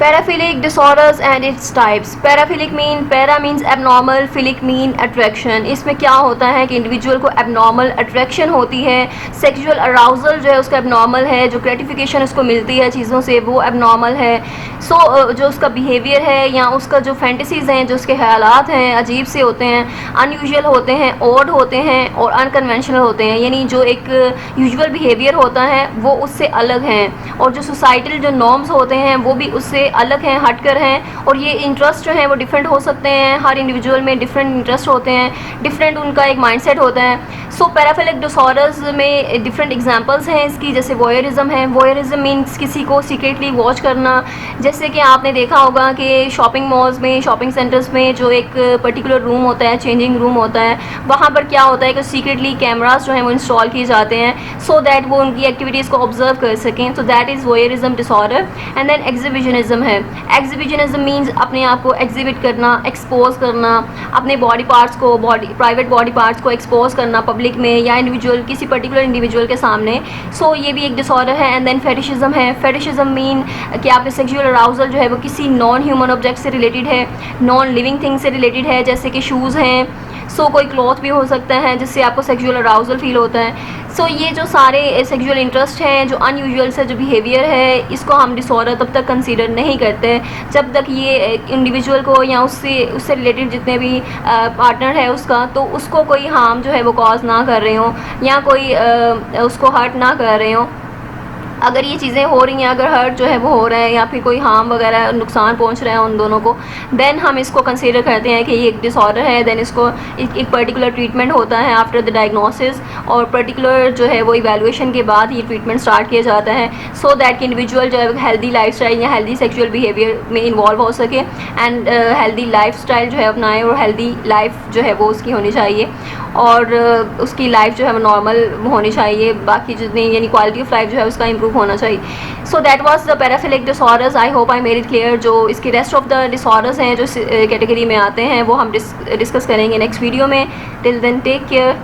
Paraphilic disorders and its types. Paraphilic mean, para means abnormal, philic mean attraction. इसमें क्या होता है कि इंडिविजुअल को abnormal attraction होती है, sexual arousal जो है उसका abnormal है, जो gratification उसको मिलती है चीज़ों से वो abnormal है. So जो उसका behavior है या उसका जो fantasies हैं, जो उसके ख्यालात हैं अजीब से होते हैं, unusual होते हैं, odd होते हैं और unconventional होते हैं. यानी जो एक usual behavior होता है वो उससे अलग हैं और जो societal जो norms होते हैं वो भी उससे अलग हैं, हटकर हैं. और ये इंटरेस्ट जो है वो डिफरेंट हो सकते हैं, हर इंडिविजुअल में डिफरेंट इंटरेस्ट होते हैं, डिफरेंट उनका एक माइंडसेट होता है. सो पैराफिलिक डिसऑर्डर्स में डिफरेंट एग्जांपल्स हैं इसकी, जैसे वॉयरिज्म है. वॉयरिज्म मीन्स किसी को सीक्रेटली वॉच करना. जैसे कि आपने देखा होगा कि शॉपिंग मॉल्स में, शॉपिंग सेंटर्स में जो एक पर्टिकुलर रूम होता है, चेंजिंग रूम होता है, वहाँ पर क्या होता है कि सीक्रेटली कैमराज जो हैं वो इंस्टॉल किए जाते हैं सो दैट वो उनकी एक्टिविटीज़ को ऑब्जर्व कर सकें. तो that is voyeurism disorder. And then exhibitionism है. एक्सिबिशनिज्म मीन्स अपने आप को एग्जिबिट करना, एक्सपोज करना, अपने बॉडी पार्ट्स को, प्राइवेट बॉडी पार्ट्स को एक्सपोज करना पब्लिक में या इंडिविजुअल, किसी पर्टिकुलर इंडिविजुअल के सामने. सो ये भी एक डिसऑर्डर है. एंड देन फेटिशिज्म है. फेटिशिज्म मीन कि आपके सेक्सुअल अराउजल जो है वो किसी नॉन ह्यूमन ऑब्जेक्ट से रिलेटेड है, नॉन लिविंग थिंग से रिलेटेड है, जैसे कि शूज़ हैं. सो कोई क्लॉथ भी हो सकता है जिससे आपको सेक्सुअल अराउजल फील होता है. सो ये जो सारे सेक्सुअल इंटरेस्ट हैं, जो अनयूजुअल से जो बिहेवियर है, इसको हम डिसऑर्डर तब तक कंसीडर नहीं करते जब तक ये इंडिविजुअल को या उससे रिलेटेड जितने भी पार्टनर है उसका, तो उसको कोई हार्म जो है वो कॉज ना कर रहे हो या कोई उसको हर्ट ना कर रहे हो. अगर ये चीज़ें हो रही हैं, अगर हर्ट जो है वो हो रहा है या फिर कोई हार्म वगैरह नुकसान पहुंच रहा है उन दोनों को, देन हम इसको कंसीडर करते हैं कि ये एक डिसऑर्डर है. देन इसको एक पर्टिकुलर ट्रीटमेंट होता है आफ्टर द डायग्नोसिस, और पर्टिकुलर जो है वो इवैल्यूएशन के बाद ये ट्रीटमेंट स्टार्ट किया जाता है सो दैट कि इंडिविजुअल जो है हेल्दी लाइफस्टाइल या हेल्दी सेक्सुअल बिहेवियर में इन्वॉल्व हो सके एंड हेल्दी लाइफस्टाइल जो है अपनाएं और हेल्दी लाइफ जो है वो उसकी होनी चाहिए और उसकी लाइफ जो है वो नॉर्मल होनी चाहिए. बाकी जितनी यानी क्वालिटी ऑफ लाइफ जो है उसका इम्प्रूव होना चाहिए. So that was the paraphilic disorders. I hope I made it clear. जो इसके रेस्ट ऑफ द डिसऑर्डर्स हैं जो कैटेगरी में आते हैं वो हम डिस्कस करेंगे नेक्स्ट वीडियो में. Till then take care.